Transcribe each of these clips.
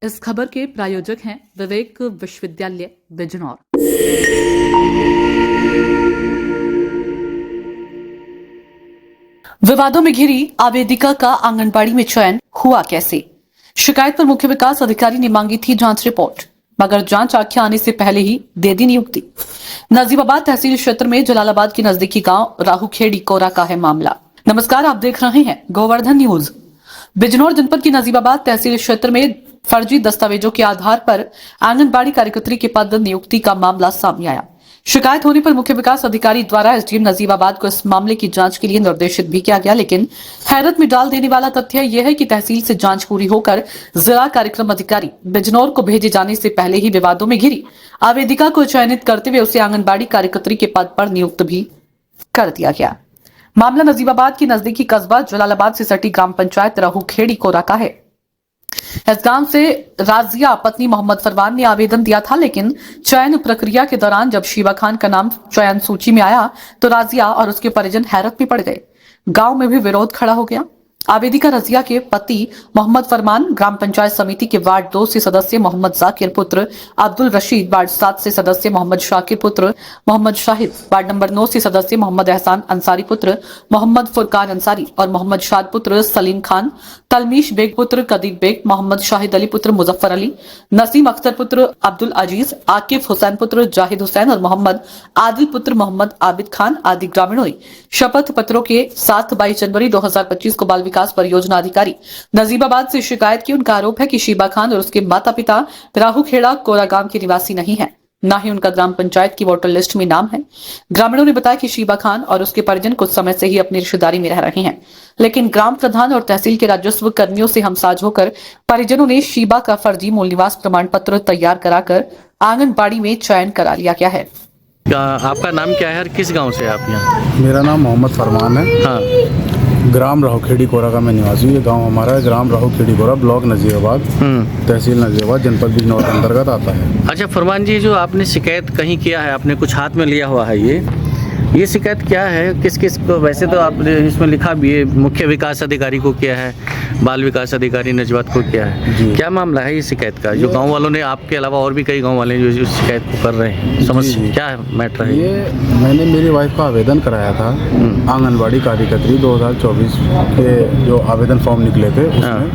इस खबर के प्रायोजक हैं विवेक विश्वविद्यालय बिजनौर। विवादों में घिरी आवेदिका का आंगनबाड़ी में चयन हुआ कैसे? शिकायत पर मुख्य विकास अधिकारी ने मांगी थी जांच रिपोर्ट, मगर जांच आख्या आने से पहले ही दे दी नियुक्ति। नजीबाबाद तहसील क्षेत्र में जलालाबाद के नजदीकी गांव राहूखेड़ी कोरा का है मामला। नमस्कार, आप देख रहे हैं गोवर्धन न्यूज। बिजनौर जनपद की नजीबाबाद तहसील क्षेत्र में फर्जी दस्तावेजों के आधार पर आंगनबाड़ी कार्यकर्त्री के पद नियुक्ति का मामला सामने आया। शिकायत होने पर मुख्य विकास अधिकारी द्वारा एसडीएम नजीबाबाद को इस मामले की जांच के लिए निर्देशित भी किया गया, लेकिन हैरत में डाल देने वाला तथ्य यह है कि तहसील से जांच पूरी होकर जिला कार्यक्रम अधिकारी बिजनौर को भेजे जाने से पहले ही विवादों में घिरी आवेदिका को चयनित करते हुए उसे आंगनबाड़ी कार्यकर्त्री के पद पर नियुक्त भी कर दिया गया। मामला नजीबाबाद की नजदीकी कस्बा जलालाबाद से सटी ग्राम पंचायत राहूखेड़ी कोरा का है। इस गांव से राजिया पत्नी मोहम्मद फरमान ने आवेदन दिया था, लेकिन चयन प्रक्रिया के दौरान जब शीबा खान का नाम चयन सूची में आया तो राजिया और उसके परिजन हैरत में पड़ गए। गांव में भी विरोध खड़ा हो गया। आवेदिका रजिया के पति मोहम्मद फरमान ग्राम पंचायत समिति के वार्ड 2 से सदस्य मोहम्मद जाकिर पुत्र अब्दुल रशीद, वार्ड 7 से सदस्य मोहम्मद शाकिर पुत्र मोहम्मद शाहिद, वार्ड नंबर 9 से सदस्य मोहम्मद एहसान अंसारी पुत्र मोहम्मद फुरकान अंसारी और मोहम्मद शाद पुत्र सलीम खान, तलमीश बेग पुत्र कदीर बेग, मोहम्मद शाहिद अली पुत्र मुजफ्फर अली, नसीम अख्तर पुत्र अब्दुल अजीज, आकिफ हुसैन पुत्र जाहिद हुसैन और मोहम्मद आदिल पुत्र मोहम्मद आबिद खान आदि ग्रामीणों ने शपथ पत्रों के साथ 22 जनवरी 2025 को बाल विकास परियोजना अधिकारी नजीबाबाद से शिकायत की। उनका आरोप है कि शीबा खान और उसके माता पिता राहूखेड़ा कोरा गांव के निवासी नहीं है, न ही उनका ग्राम पंचायत की वोटर लिस्ट में नाम है। ग्रामीणों ने बताया कि शीबा खान और उसके परिजन कुछ समय से ही अपनी रिश्तेदारी में रह रहे हैं, लेकिन ग्राम प्रधान और तहसील के राजस्व कर्मियों से हमसाज होकर परिजनों ने शीबा का फर्जी मूल निवास प्रमाण पत्र तैयार कराकर आंगनबाड़ी में चयन करा लिया गया है। आपका नाम क्या है और किस गांव से आप यहाँ? मेरा नाम मोहम्मद फरमान है। हाँ। ग्राम राहूखेड़ी कोरा का मैं निवासी हूँ। ये गांव हमारा है, ग्राम राहूखेड़ी कोरा, ब्लॉक नजीबाबाद, तहसील नजीबाबाद, जनपद बिजनौर के अंतर्गत आता है। अच्छा फरमान जी, जो आपने शिकायत कहीं किया है, आपने कुछ हाथ में लिया हुआ है, ये शिकायत क्या है? किस किस को? वैसे तो आपने इसमें लिखा भी है मुख्य विकास अधिकारी को किया है, बाल विकास अधिकारी नजबात को किया है। क्या मामला है ये शिकायत का? जो गांव वालों ने, आपके अलावा और भी कई गांव वाले जो शिकायत को कर रहे हैं, समझ क्या है मैटर है? ये मैंने मेरी वाइफ का आवेदन कराया था आंगनबाड़ी कार्यकर्त्री 2024 के जो आवेदन फॉर्म निकले थे उसमें।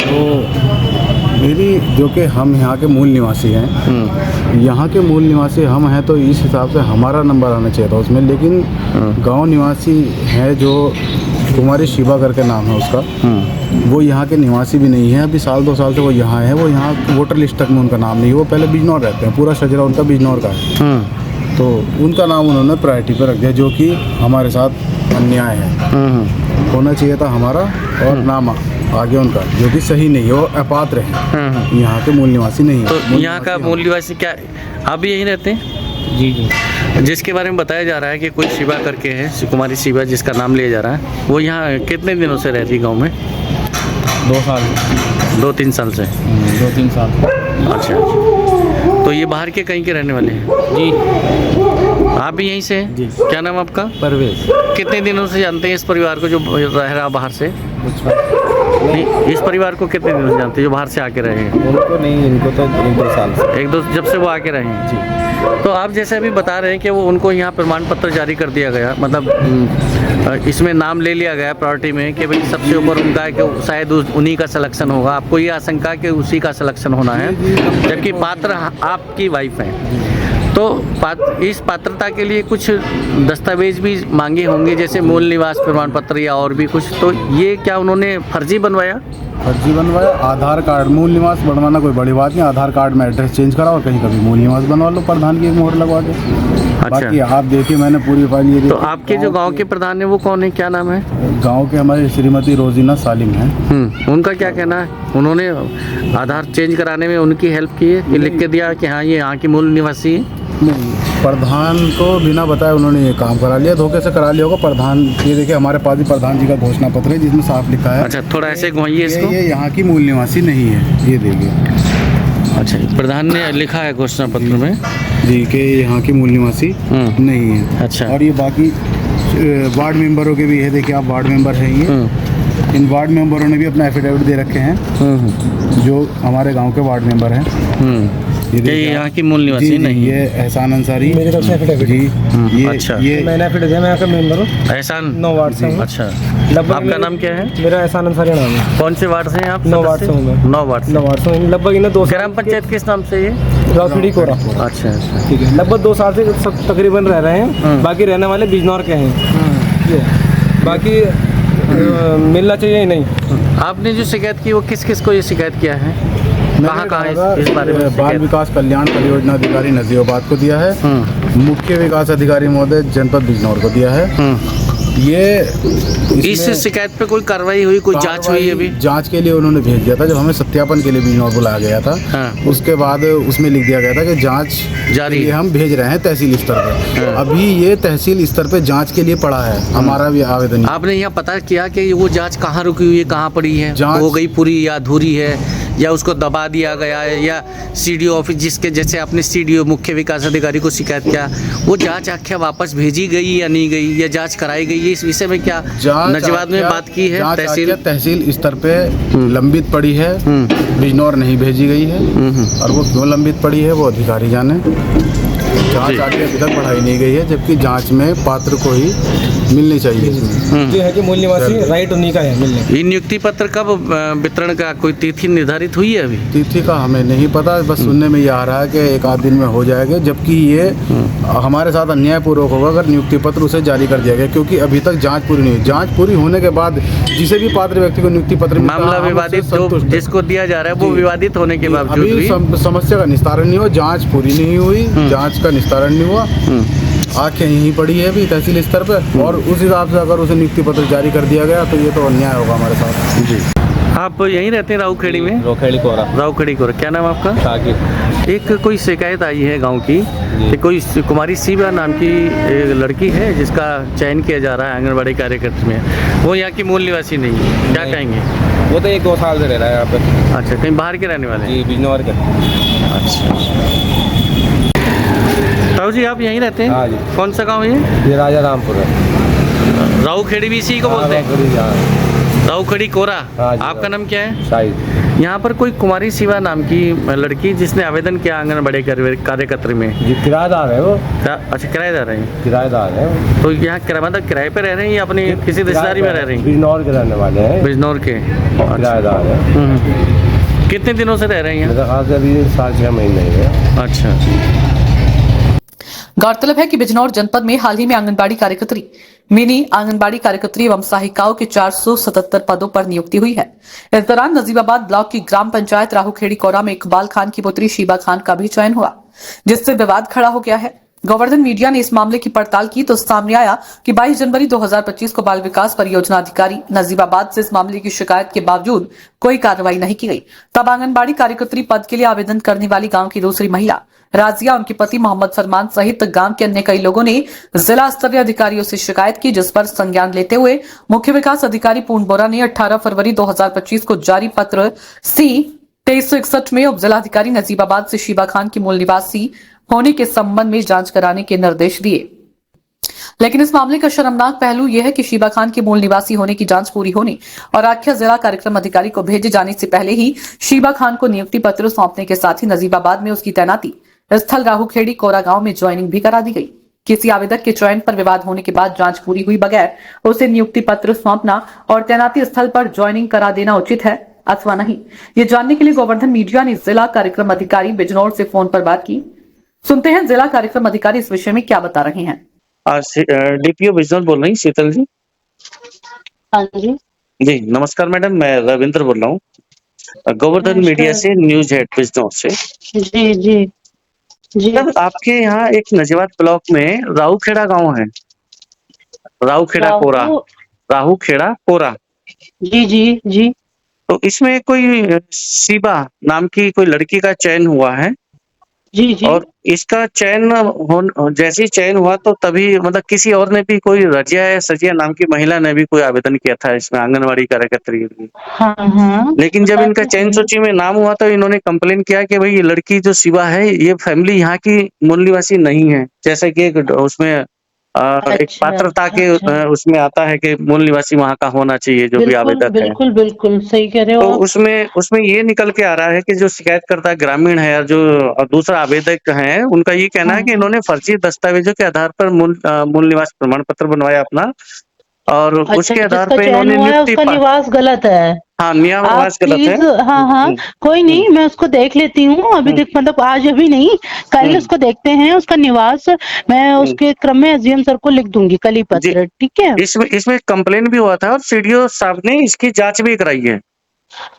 तो मेरी जो कि हम यहाँ के मूल निवासी हैं, यहाँ के मूल निवासी हम हैं, तो इस हिसाब से हमारा नंबर आना चाहिए था उसमें, लेकिन गांव निवासी है जो कुमारी शीबा करके नाम है उसका, वो यहाँ के निवासी भी नहीं है। अभी 1-2 साल से वो यहाँ है, वो यहाँ वोटर लिस्ट तक में उनका नाम नहीं है। वो पहले बिजनौर रहते हैं, पूरा शजरा उनका बिजनौर का है, तो उनका नाम उन्होंने प्रायोरिटी पर रख दिया, जो कि हमारे साथ अन्याय है। होना चाहिए था हमारा और नाम आगे उनका, जो कि सही नहीं है, वो अपात्र है, यहाँ के मूल निवासी नहीं है। तो यहाँ का मूल निवासी क्या आप भी यहीं रहते हैं? जी। जिसके बारे में बताया जा रहा है कि कोई शिवा करके है, कुमारी शिवा जिसका नाम लिया जा रहा है, वो यहाँ कितने दिनों से रहती गांव में? 2 साल 2-3 साल से? 2-3 साल। अच्छा, तो ये बाहर के कहीं के रहने वाले हैं? जी। आप भी यहीं से हैं? जी। क्या नाम आपका? परवेज। कितने दिनों से जानते हैं इस परिवार को जो रह रहा बाहर से? नहीं, इस परिवार को कितने दिनों से जानते हैं जो बाहर से आके रहे हैं? उनको नहीं, इनको तो 1-2 साल से। 1-2 जब से वो आके रहे हैं? जी। तो आप जैसे अभी बता रहे हैं कि वो उनको यहाँ प्रमाण पत्र जारी कर दिया गया, मतलब इसमें नाम ले लिया गया प्रायोरिटी में कि भाई सबसे ऊपर उनका है कि शायद उन्हीं का सिलेक्शन होगा। आपको ये आशंका कि उसी का सिलेक्शन होना है, जबकि पात्र आपकी वाइफ हैं। तो इस पात्रता के लिए कुछ दस्तावेज भी मांगे होंगे, जैसे मूल निवास प्रमाण पत्र या और भी कुछ, तो ये क्या उन्होंने फर्जी बनवाया? फर्जी बनवाया। आधार कार्ड, मूल निवास बनवाना कोई बड़ी बात नहीं, आधार कार्ड में एड्रेस चेंज कराओ, कहीं कभी मूल निवास बनवा लो प्रधान की एक मोहर लगवा के। अच्छा। बाकी आप देखिए, मैंने पूरी फाइल ये तो आपके जो गांव के प्रधान है वो कौन है, क्या नाम है? गांव के हमारे श्रीमती रोजीना सालिम हैं। उनका क्या कहना है? उन्होंने आधार चेंज कराने में उनकी हेल्प की है कि लिख के दिया कि हाँ ये यहाँ की मूल निवासी है? नहीं, प्रधान को बिना बताए उन्होंने ये काम करा लिया, धोखे से करा लिया होगा। प्रधान, ये देखिए हमारे पास भी प्रधान जी का घोषणा पत्र है जिसमें साफ लिखा है। अच्छा, थोड़ा ऐसे घुमाइए इसको। ये यहाँ की मूल निवासी नहीं है, ये देखिए। अच्छा, प्रधान ने लिखा है घोषणा पत्र में जी कि यहाँ की मूल निवासी नहीं है। अच्छा। और ये बाकी वार्ड मेंबरों के भी है, देखिए आप वार्ड मेंबर हैं ये, इन वार्ड मेंबरों ने भी अपना एफिडेविट दे रखे हैं, जो हमारे गांव के वार्ड मेंबर हैं। ये यहाँ की मूल निवासी जी, नहीं ये एहसान अंसारी मेरी तरफ से एफिडेविट जी, ये अच्छा। ये मैंने एफिडेविट दिया, मैं यहाँ का मेंबर हूँ, एहसान 9 वार्ड से हूँ। अच्छा, लगभग आपका नाम क्या है? मेरा एहसान अंसारी नाम है। कौन से वार्ड से हैं आप? 9 वार्ड से हूँ मैं। 9 वार्ड से। 9 वार्ड से हूँ। लगभग इन्हें 2 ग्राम पंचायत किस नाम से ये? रावखेड़ी कोरा। अच्छा अच्छा। ठीक है, लगभग 2 साल से सब तकरीबन रह रहे हैं। बाकी रहने वाले बिजनौर के हैं। ये बाकी मिलना चाहिए ही नहीं। आपने जो शिकायत की वो किस किस को ये शिकायत किया है? कहाँ कहाँ इस बारे में बाल शिकायत? विकास कल्याण परियोजना अधिकारी नजीबाबाद को दिया है, मुख्य विकास अधिकारी महोदय जनपद बिजनौर को दिया है। ये इस शिकायत पे कोई कार्रवाई हुई, कोई जांच हुई अभी? जांच के लिए उन्होंने भेज दिया था, जब हमें सत्यापन के लिए बिजनौर बुलाया गया था। हाँ। उसके बाद उसमें लिख दिया गया था कि जांच जारी के लिए हम भेज रहे हैं तहसील स्तर पे। अभी ये तहसील स्तर पे जांच के लिए पड़ा है हमारा भी आवेदन। आपने यहाँ पता किया कि वो जांच कहाँ रुकी हुई है, कहाँ पड़ी है? जांच- हो गई पूरी या अधूरी है, या उसको दबा दिया गया है, या सीडीओ ऑफिस जिसके जैसे आपने सीडीओ मुख्य विकास अधिकारी को शिकायत किया, वो जांच आख्या वापस भेजी गई या नहीं गई, या जांच कराई गई है? इस विषय में क्या नजीबाद में बात की है? जांच तहसील तहसील स्तर पे लंबित पड़ी है, बिजनौर नहीं भेजी गई है। और वो क्यों लंबित पड़ी है वो अधिकारी जाने। जांच आगे अभी तक बढ़ाई नहीं गई है, जबकि जांच में पात्र को ही मिलनी चाहिए इसमें। जो है कि मूल निवासी राइट उन्हीं का है मिलने। ये नियुक्ति पत्र कब वितरण का कोई तिथि निर्धारित हुई है अभी? तिथि का हमें नहीं पता, बस सुनने में ये आ रहा है कि 1 आध दिन में हो जाएगा, जबकि ये हमारे साथ अन्यायपूर्वक होगा अगर नियुक्ति पत्र उसे जारी कर दिया गया, क्योंकि अभी तक जांच पूरी नहीं हुई। जांच पूरी होने के बाद जिसे भी पात्र व्यक्ति को नियुक्ति पत्र मिलता है, मामला हम उससे विवादित जो संतुष्ट हैं। जिसको दिया जा रहा है वो जी। विवादित होने के बावजूद अभी भी समस्या का निस्तारण नहीं हुआ, जांच पूरी नहीं हुई, जांच का निस्तारण नहीं हुआ, आंखें यहीं पड़ी है अभी तहसील स्तर पे। और उस हिसाब से अगर उसे नियुक्ति पत्र जारी कर दिया गया तो ये तो अन्याय होगा हमारे साथ। जी। आप यहीं रहते हैं राऊखेड़ी में? रावखेड़ी कोरा। राऊखेड़ी को क्या नाम आपका? शाकिब। एक कोई शिकायत आई है गांव की कि कोई कुमारी सीबा नाम की एक लड़की है जिसका चयन किया जा रहा है आंगनबाड़ी कार्यकर्ता में, वो यहाँ की मूल निवासी नहीं है, क्या कहेंगे? वो तो 1-2 साल से रह रहा है यहाँ पे। अच्छा, कहीं बाहर के रहने वाले हैं? जी, बिजनौर के। अच्छा। ताऊ जी आप यहीं रहते हैं? हाँ जी। कौन सा गांव है ये राजा रामपुर है। राऊखेड़ी भी इसी को बोलते हैं? राऊखेड़ी कोरा। हाँ जी। आपका नाम क्या है? शाहिद। यहाँ पर कोई कुमारी शिवा नाम की लड़की जिसने आवेदन किया आंगनबाड़ी कार्यकर्ता में, जी, किराएदार है वो। अच्छा किराएदार है, किराएदार है वो। तो यहाँ मतलब किराए पे रह रहे हैं या अपने किसी रिश्तेदारी में रह रहे हैं? बिजनौर के रहने वाले हैं, बिजनौर के। किराएदार है। कितने दिनों से रह रहे हैं यहाँ? मेरा ख्याल से अभी 7-6 महीने है। अच्छा। गौरतलब है कि बिजनौर जनपद में हाल ही में आंगनबाड़ी कार्यकर्त्री, मिनी आंगनबाड़ी कार्यकर्त्री एवं सहायिकाओं के 477 पदों पर नियुक्ति हुई है। इस दौरान नजीबाबाद ब्लॉक की ग्राम पंचायत राहूखेड़ी कोरा में इकबाल खान की पुत्री शीबा खान का भी चयन हुआ, जिससे विवाद खड़ा हो गया है। गोवर्धन मीडिया ने इस मामले की पड़ताल की तो सामने आया कि 22 जनवरी 2025 को बाल विकास परियोजना अधिकारी नजीबाबाद से इस मामले की शिकायत के बावजूद कोई कार्रवाई नहीं की गई। तब आंगनबाड़ी कार्यकर्त्री पद के लिए आवेदन करने वाली गांव की दूसरी महिला राजिया, उनके पति मोहम्मद फरमान सहित गांव के अन्य कई लोगों ने जिला स्तरीय अधिकारियों से शिकायत की, जिस पर संज्ञान लेते हुए मुख्य विकास अधिकारी पूर्ण बोरा ने 18 फरवरी 2025 को जारी पत्र C 2361 में उप जिलाधिकारी नजीबाबाद से शीबा खान की मूल निवासी होने के संबंध में जांच कराने के निर्देश दिए। लेकिन इस मामले का शर्मनाक पहलू यह है कि शीबा खान के मूल निवासी होने की जांच पूरी होने और आख्या जिला कार्यक्रम अधिकारी को भेजे जाने से पहले ही शीबा खान को नियुक्ति पत्र सौंपने के साथ ही नजीबाबाद में उसकी तैनाती स्थल राहूखेड़ी कोरा गांव में ज्वाइनिंग भी करा दी गई। किसी आवेदक के चयन पर विवाद होने के बाद जांच पूरी हुई बगैर उसे नियुक्ति पत्र सौंपना और तैनाती स्थल पर ज्वाइनिंग करा देना उचित है अथवा नहीं, ये जानने के लिए गोवर्धन मीडिया ने जिला कार्यक्रम अधिकारी बिजनौर से फोन पर बात की। सुनते हैं जिला कार्यक्रम अधिकारी इस विषय में क्या बता रहे हैं। डीपीओ बिजनौर बोल रही शीतल जी? हाँ जी। जी नमस्कार मैडम, मैं रविंद्र बोल रहा हूँ गोवर्धन मीडिया से, न्यूज हेड बिजनौर से। जी जी जी। आपके यहाँ एक नजीबाबाद ब्लॉक में राहूखेड़ा गांव है, राहूखेड़ा कोरा, राहूखेड़ा कोरा। जी जी जी। तो इसमें कोई शीबा नाम की कोई लड़की का चयन हुआ है। जी जी। और इसका चयन जैसे ही चयन हुआ तो तभी मतलब किसी और ने भी, कोई रजिया या सजिया नाम की महिला ने भी कोई आवेदन किया था इसमें आंगनबाड़ी कार्यकर्ता के लिए। हाँ हाँ। लेकिन जब इनका चयन सूची में नाम हुआ तो इन्होंने कंप्लेन किया कि भाई ये लड़की जो शिवा है ये फैमिली यहाँ की मूल निवासी नहीं है, जैसा कि एक उसमें एक अच्छा, पात्रता अच्छा, के अच्छा। उसमें आता है कि मूल निवासी वहाँ का होना चाहिए जो भी बिल्कुल, आवेदक है। बिल्कुल, बिल्कुल, सही कह रहे हो तो आप। उसमें ये निकल के आ रहा है कि जो शिकायतकर्ता ग्रामीण है और जो दूसरा आवेदक है, उनका ये कहना हाँ, है कि हाँ। इन्होंने फर्जी दस्तावेजों के आधार पर मूल निवास प्रमाण पत्र बनवाया अपना और अच्छा, उसके आधार जिसका पे चयन इन्होंने हुआ है उसका निवास गलत है। हाँ, आप निवास गलत है। प्लीज, हाँ, हाँ, कोई नहीं, मैं उसको देख लेती हूँ। अभी हुँ, देख, मतलब आज अभी नहीं, कल हुँ, उसको देखते हैं उसका निवास। मैं हुँ। उसके क्रम में एसडीएम सर को लिख दूंगी कल ही जी, पत्र, ठीक है। इसमें कंप्लेन भी हुआ था और सीडीओ साहब ने इसकी जाँच भी कराई है।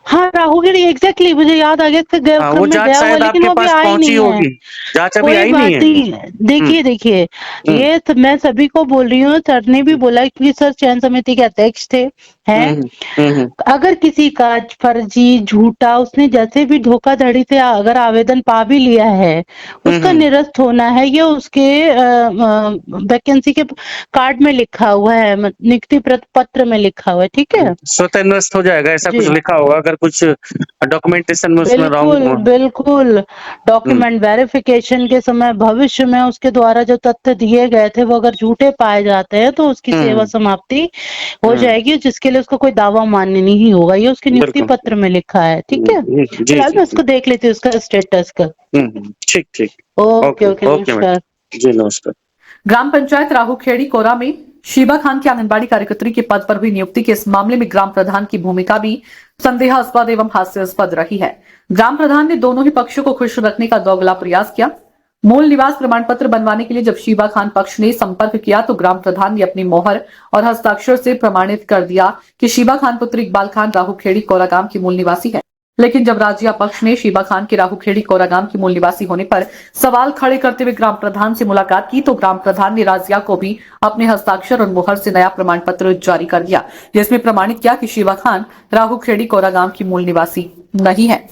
हाँ, राहुल, एग्जैक्टली मुझे याद आ गया, इसका हाँ, क्रम वो में जाँच गया हुआ है, शायद लेकिन आपके वो अभी पास आ ही पहुँची नहीं है। होगी। जाँच अभी कोई आई नहीं बात है। नहीं। हुँ, देखिए, हुँ, ये तो मैं सभी को बोल रही हूँ, सर ने भी बोला क्योंकि सर चयन समिति के अध्यक्ष थे, हुँ, हैं। हुँ, हुँ, हुँ, अगर किसी का फर्जी, झूठा, उसने जैसे भी धोखाधड़ी से अगर आवेदन पा भी लिया है, हुँ, उसका हुँ। निरस्त होना है। ये उसके वैकेंसी के कार्ड में लिखा हुआ है, नियुक्ति पत्र में लिखा हुआ है, ठीक है। स्वतः नष्ट हो जाएगा ऐसा जी, कुछ लिखा होगा अगर कुछ डॉक्यूमेंटेशन में उसमें रॉन्ग बिल्कुल, हो। बिल्कुल। हुँ, डॉक्यूमेंट वेरिफिकेशन के समय भविष्य में उसके द्वारा जो तथ्य दिए गए थे, वो अगर झूठे पाए जाते हैं, तो उसकी सेवा हुँ, समाप्ति हो हुँ, जाएगी, जिसके लिए उसको कोई दावा मान्य नहीं होगा। ये उसके नियुक्ति बिल्कुल। पत्र में लिखा है, ठीक है। जी, फिलहाल जी, मैं जी। उसको देख लेती हूँ, उसका स्टेटस का। ठीक, ठीक। ओके, ओके, ओके, ओके नमस्कार। मैडम। जी, नमस्कार। ग्राम पंचायत राहूखेड़ी कोरा में शीबा खान की आंगनबाड़ी कार्यकर्त्री के पद पर हुई नियुक्ति के इस मामले में ग्राम प्रधान की भूमिका भी संदेहास्पद एवं हास्यास्पद रही है। ग्राम प्रधान ने दोनों ही पक्षों को खुश रखने का दोगला प्रयास किया। मूल निवास प्रमाण पत्र बनवाने के लिए जब शीबा खान पक्ष ने संपर्क किया तो ग्राम प्रधान ने अपनी मोहर और हस्ताक्षर से प्रमाणित कर दिया कि शीबा खान पुत्र इकबाल खान राहूखेड़ी कोरा गांव की मूल निवासी है। लेकिन जब राजिया पक्ष ने शीबा खान के राहूखेड़ी कोरा गांव की मूल निवासी होने पर सवाल खड़े करते हुए ग्राम प्रधान से मुलाकात की तो ग्राम प्रधान ने राजिया को भी अपने हस्ताक्षर और मुहर से नया प्रमाण पत्र जारी कर दिया, जिसमें प्रमाणित किया कि शीबा खान राहूखेड़ी कोरा गांव की मूल निवासी नहीं है।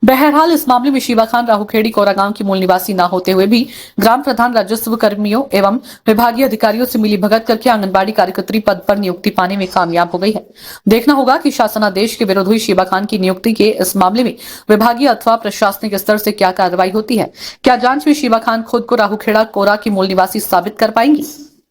बहरहाल इस मामले में शीबा खान राहूखेड़ी कोरा गांव की मूल निवासी न होते हुए भी ग्राम प्रधान राजस्व कर्मियों एवं विभागीय अधिकारियों से मिली भगत करके आंगनबाड़ी कार्यकर्त्री पद पर नियुक्ति पाने में कामयाब हो गई है। देखना होगा कि शासनादेश के विरुद्ध हुई शीबा खान की नियुक्ति के इस मामले में विभागीय अथवा प्रशासनिक स्तर से क्या कार्रवाई होती है। क्या जांच में शीबा खान खुद को राहूखेड़ा कोरा की मूल निवासी साबित कर पाएंगी,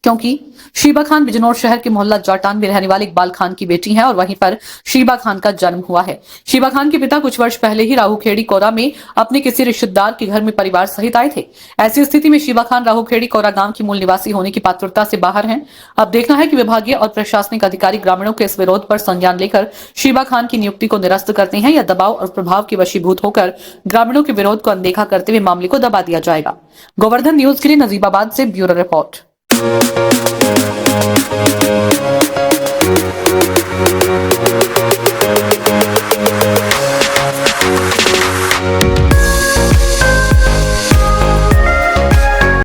क्योंकि शीबा खान बिजनौर शहर के मोहल्ला जाटान में रहने वाले इकबाल खान की बेटी हैं और वहीं पर शीबा खान का जन्म हुआ है। शीबा खान के पिता कुछ वर्ष पहले ही राहूखेड़ी कोरा में अपने किसी रिश्तेदार के घर में परिवार सहित आए थे। ऐसी स्थिति में शीबा खान राहूखेड़ी कोरा गांव की मूल निवासी होने की पात्रता से बाहर हैं। अब देखना है कि विभागीय और प्रशासनिक अधिकारी ग्रामीणों के इस विरोध पर संज्ञान लेकर शीबा खान की नियुक्ति को निरस्त करते हैं या दबाव और प्रभाव के वशीभूत होकर ग्रामीणों के विरोध को अनदेखा करते हुए मामले को दबा दिया जाएगा। गोवर्धन न्यूज के लिए नजीबाबाद से ब्यूरो रिपोर्ट।